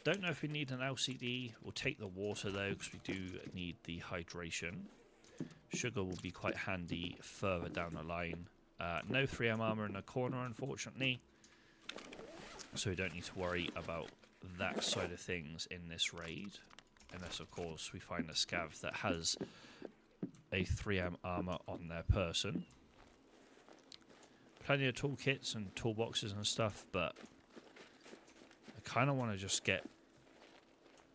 Don't know if we need an LCD. We'll take the water though, because we do need the hydration. Sugar will be quite handy further down the line. No 3M armor in the corner, unfortunately, so we don't need to worry about that side of things in this raid, unless of course we find a scav that has a 3M armor on their person. Plenty of toolkits and toolboxes and stuff, but I kind of want to just get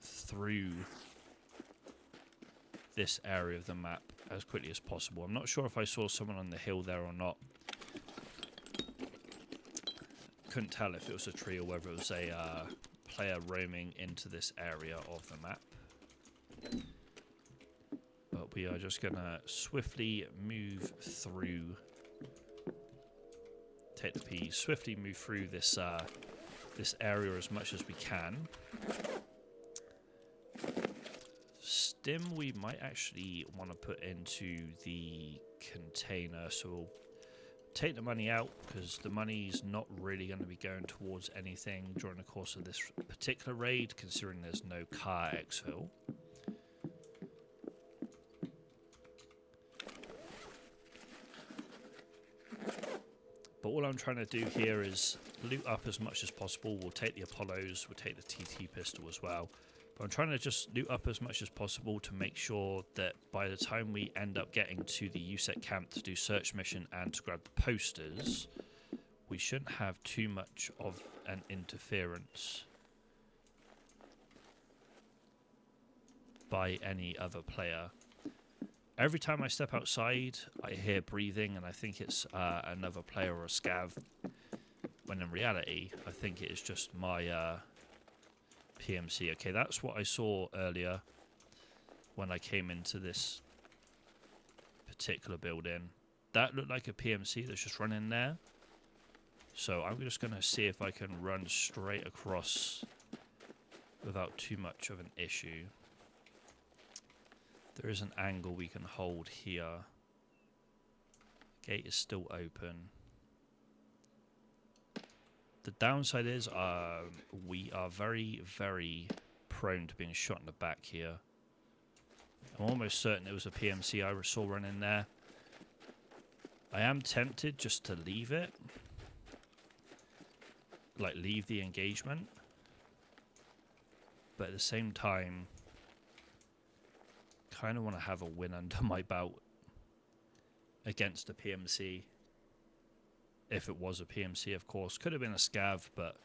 through this area of the map as quickly as possible. I'm not sure if I saw someone on the hill there or not. Couldn't tell if it was a tree or whether it was a player roaming into this area of the map. But we are just going to swiftly move through. Take the P, swiftly move through this this area as much as we can. Stim we might actually want to put into the container, so we'll take the money out because the money's not really going to be going towards anything during the course of this particular raid, considering there's no car exfil. But all I'm trying to do here is loot up as much as possible. We'll take the Apollos, we'll take the TT pistol as well. But I'm trying to just loot up as much as possible to make sure that by the time we end up getting to the USEC camp to do search mission and to grab the posters, we shouldn't have too much of an interference by any other player. Every time I step outside, I hear breathing, and I think it's another player or a scav, when in reality, I think it is just my PMC. Okay, that's what I saw earlier when I came into this particular building. That looked like a PMC that's just running there. So I'm just going to see if I can run straight across without too much of an issue. There is an angle we can hold here. Gate is still open. The downside is we are very, very prone to being shot in the back here. I'm almost certain it was a PMC I saw running there. I am tempted just to leave it. Like, leave the engagement. But at the same time, kind of want to have a win under my belt against a PMC. If it was a PMC, of course. Could have been a scav, but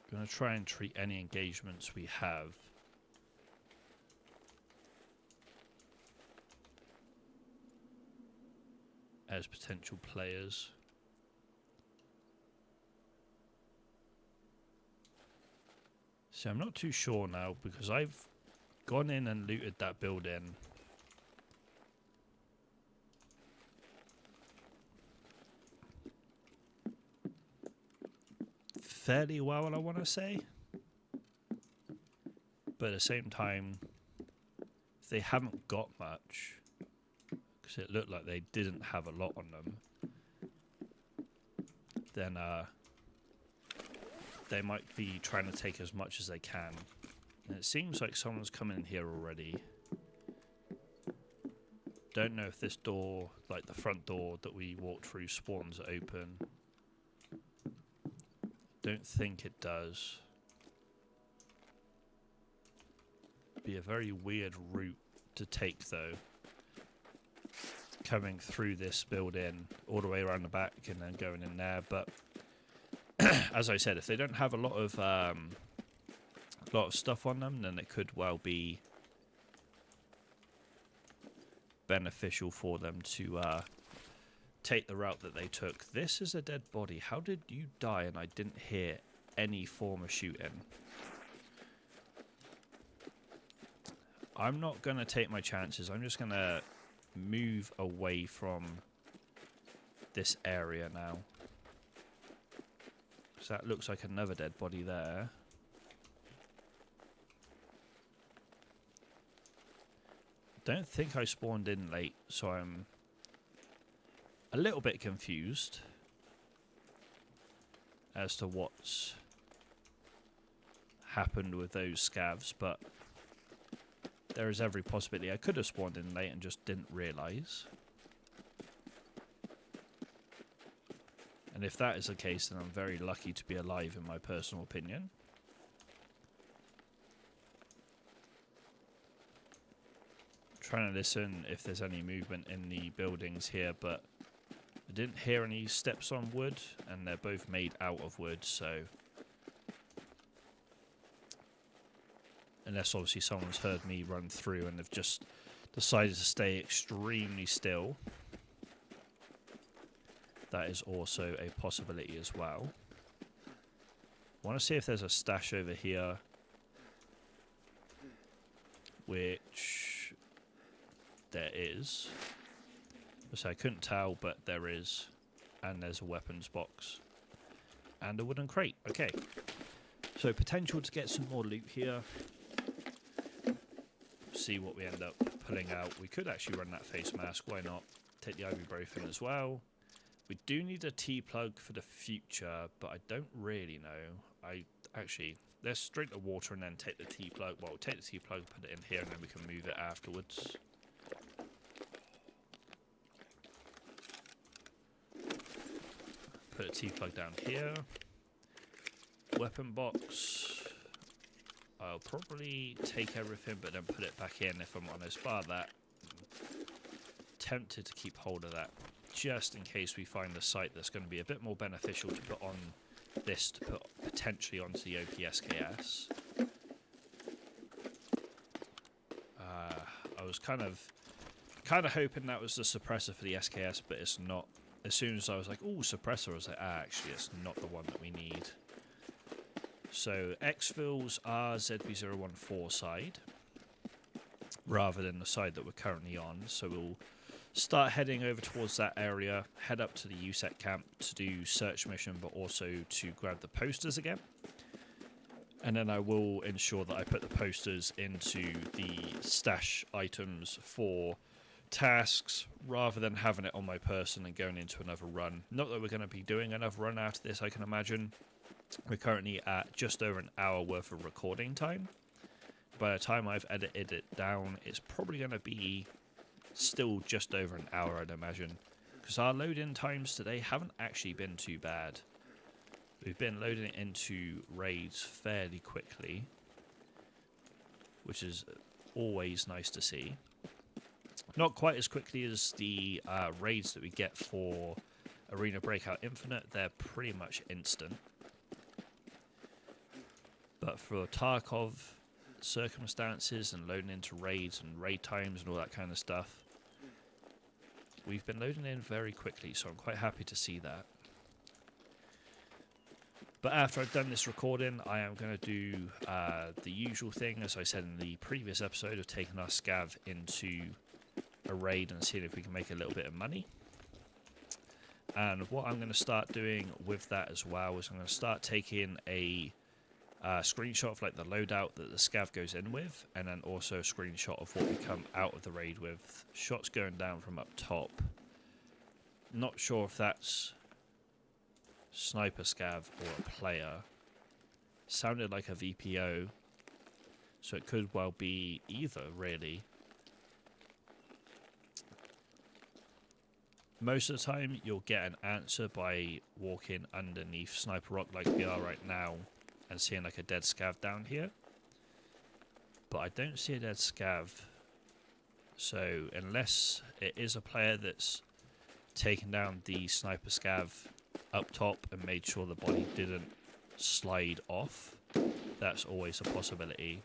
I'm going to try and treat any engagements we have as potential players. So I'm not too sure now, because I've gone in and looted that building fairly well, I want to say. But at the same time, if they haven't got much, because it looked like they didn't have a lot on them, then they might be trying to take as much as they can. And it seems like someone's coming in here already. Don't know if this door, like the front door that we walked through, spawns open. Don't think it does. Be a very weird route to take though. Coming through this building all the way around the back and then going in there, but as I said, if they don't have a lot of stuff on them, then it could well be beneficial for them to take the route that they took. This is a dead body. How did you die and I didn't hear any form of shooting? I'm not going to take my chances. I'm just going to move away from this area now. So that looks like another dead body there. Don't think I spawned in late, so I'm a little bit confused as to what's happened with those scavs, but there is every possibility I could have spawned in late and just didn't realise. And if that is the case, then I'm very lucky to be alive, in my personal opinion. Trying to listen if there's any movement in the buildings here, but I didn't hear any steps on wood, and they're both made out of wood, so unless obviously someone's heard me run through and they've just decided to stay extremely still, that is also a possibility as well. I want to see if there's a stash over here, which there is. So I couldn't tell, but there is. And there's a weapons box. And a wooden crate. Okay. So potential to get some more loot here. See what we end up pulling out. We could actually run that face mask. Why not? Take the ibuprofen as well. We do need a T-plug for the future, but I don't really know. Let's drink the water and then take the T-plug. Well, we'll take the T-plug, put it in here, and then we can move it afterwards. Put a T-plug down here. Weapon box. I'll probably take everything, but then put it back in if I'm honest. Bar that. I'm tempted to keep hold of that, just in case we find a site that's going to be a bit more beneficial to put on this, to put potentially onto the OPSKS. I was kind of hoping that was the suppressor for the SKS, but it's not. As soon as I was like, oh, suppressor, I was like, actually, it's not the one that we need. So exfils are ZB014 side, rather than the side that we're currently on. So we'll start heading over towards that area, head up to the USEC camp to do search mission, but also to grab the posters again. And then I will ensure that I put the posters into the stash items for tasks, rather than having it on my person and going into another run. Not that we're going to be doing another run after this, I can imagine. We're currently at just over an hour worth of recording time. By the time I've edited it down, it's probably going to be still just over an hour, I'd imagine. Because our load-in times today haven't actually been too bad. We've been loading it into raids fairly quickly, which is always nice to see. Not quite as quickly as the raids that we get for Arena Breakout Infinite. They're pretty much instant. But for Tarkov circumstances and loading into raids and raid times and all that kind of stuff, we've been loading in very quickly, so I'm quite happy to see that. But after I've done this recording, I am going to do the usual thing, as I said in the previous episode, of taking our scav into a raid and seeing if we can make a little bit of money. And what I'm going to start doing with that as well is I'm going to start taking a screenshot of like the loadout that the scav goes in with, and then also a screenshot of what we come out of the raid with. Shots going down from up top. Not sure if that's sniper scav or a player. Sounded like a VPO, so it could well be either, really. Most of the time, you'll get an answer by walking underneath Sniper Rock like we are right now and seeing like a dead scav down here. But I don't see a dead scav. So unless it is a player that's taken down the Sniper Scav up top and made sure the body didn't slide off, that's always a possibility.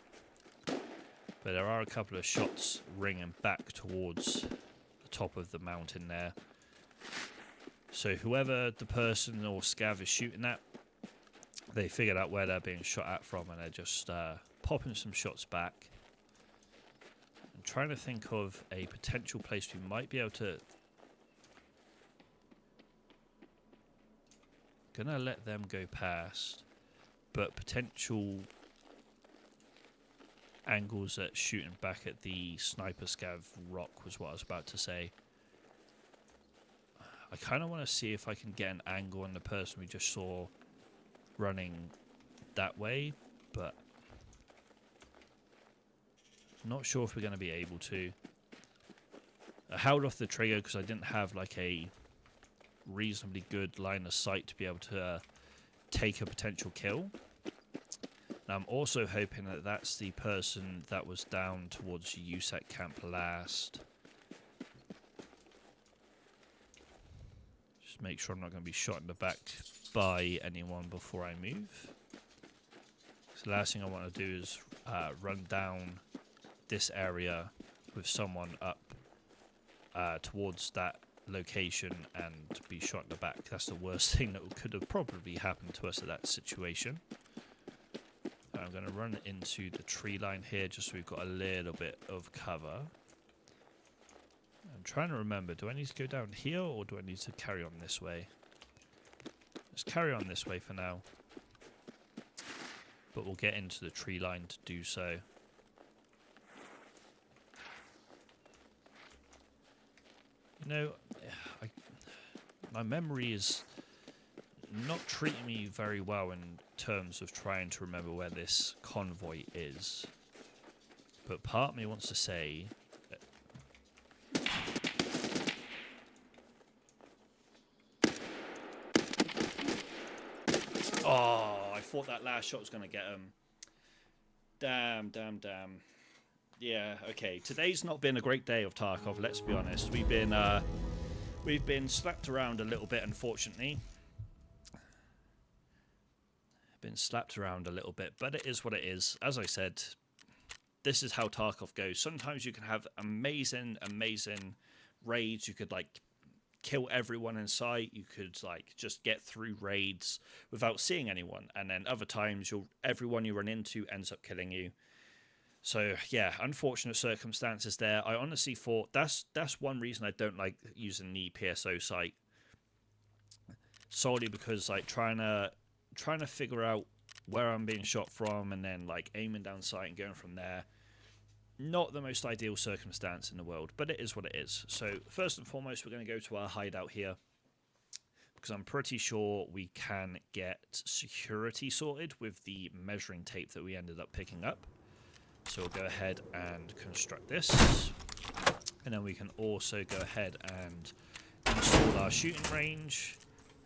But there are a couple of shots ringing back towards the top of the mountain there. So whoever the person or scav is shooting at, they figured out where they're being shot at from, and they're just popping some shots back. I'm trying to think of a potential place we might be able to... Gonna let them go past, but potential angles at shooting back at the sniper scav rock was what I was about to say. I kind of want to see if I can get an angle on the person we just saw running that way, but not sure if we're going to be able to. I held off the trigger because I didn't have like a reasonably good line of sight to be able to take a potential kill. And I'm also hoping that that's the person that was down towards USEC camp last. Just make sure I'm not going to be shot in the back by anyone before I move. So the last thing I want to do is run down this area with someone up towards that location and be shot in the back. That's the worst thing that could have probably happened to us at that situation. I'm going to run into the tree line here just so we've got a little bit of cover. I'm trying to remember, do I need to go down here or do I need to carry on this way? Let's carry on this way for now. But we'll get into the tree line to do so. You know, my memory is not treating me very well in terms of trying to remember where this convoy is. But part of me wants to say... Oh, I thought that last shot was going to get him. Damn. Yeah, okay. Today's not been a great day of Tarkov, let's be honest. We've been slapped around a little bit, unfortunately. Been slapped around a little bit, but it is what it is. As I said, this is how Tarkov goes. Sometimes you can have amazing raids. You could like kill everyone in sight. You could like just get through raids without seeing anyone, and then other times everyone you run into ends up killing you. So yeah, unfortunate circumstances there. I honestly thought that's one reason I don't like using the PSO site, solely because like trying to figure out where I'm being shot from and then like aiming down sight and going from there. Not the most ideal circumstance in the world, but it is what it is. So first and foremost, we're going to go to our hideout here because I'm pretty sure we can get security sorted with the measuring tape that we ended up picking up. So we'll go ahead and construct this, and then we can also go ahead and install our shooting range,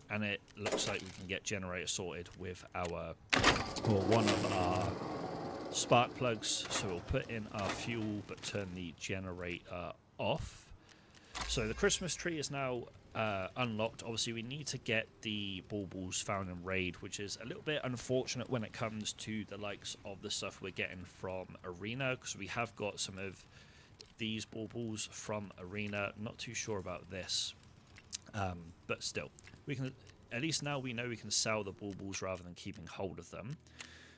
and it looks like we can get generator sorted with one of our spark plugs. So we'll put in our fuel but turn the generator off. So the Christmas tree is now unlocked. Obviously we need to get the baubles found in raid, which is a little bit unfortunate when it comes to the likes of the stuff we're getting from arena, because we have got some of these baubles from arena. Not too sure about this, but still we can, at least now we know we can sell the baubles rather than keeping hold of them.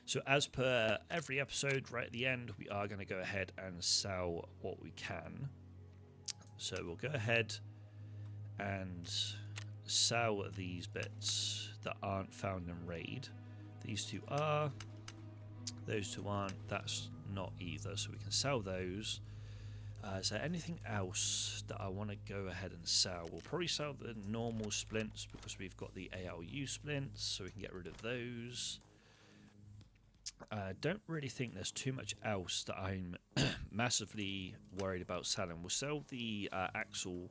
So as per every episode, right at the end, we are going to go ahead and sell what we can. So we'll go ahead and sell these bits that aren't found in raid. These two are, those two aren't, that's not either, so we can sell those. Is there anything else that I want to go ahead and sell? We'll probably sell the normal splints because we've got the ALU splints, so we can get rid of those. I don't really think there's too much else that I'm massively worried about selling. We'll sell the Axle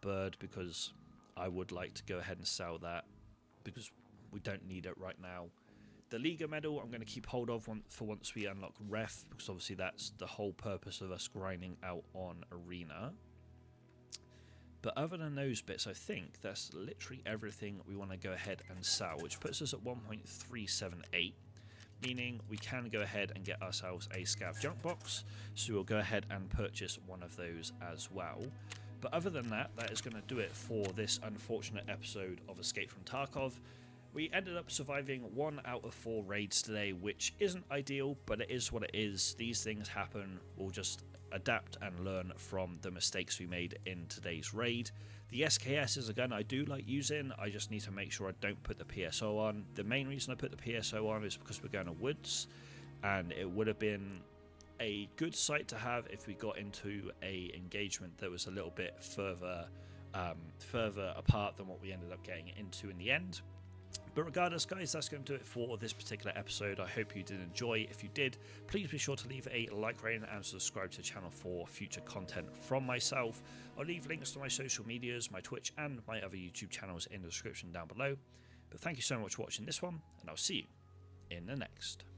bird because I would like to go ahead and sell that because we don't need it right now. The Liga medal I'm going to keep hold of for once we unlock Ref, because obviously that's the whole purpose of us grinding out on arena. But other than those bits, I think that's literally everything we want to go ahead and sell, which puts us at 1.378. Meaning we can go ahead and get ourselves a scav junk box, so we'll go ahead and purchase one of those as well. But other than that, that is going to do it for this unfortunate episode of Escape from Tarkov. We ended up surviving 1 out of 4 raids today, which isn't ideal, but it is what it is. These things happen. We'll just adapt and learn from the mistakes we made in today's raid. The SKS is a gun I do like using. I just need to make sure I don't put the PSO on. The main reason I put the PSO on is because we're going to woods, and it would have been a good sight to have if we got into a engagement that was a little bit further apart than what we ended up getting into in the end. But regardless, guys, that's going to do it for this particular episode. I hope you did enjoy. If you did, please be sure to leave a like, rating, and subscribe to the channel for future content from myself. I'll leave links to my social medias, my Twitch, and my other YouTube channels in the description down below. But thank you so much for watching this one, and I'll see you in the next.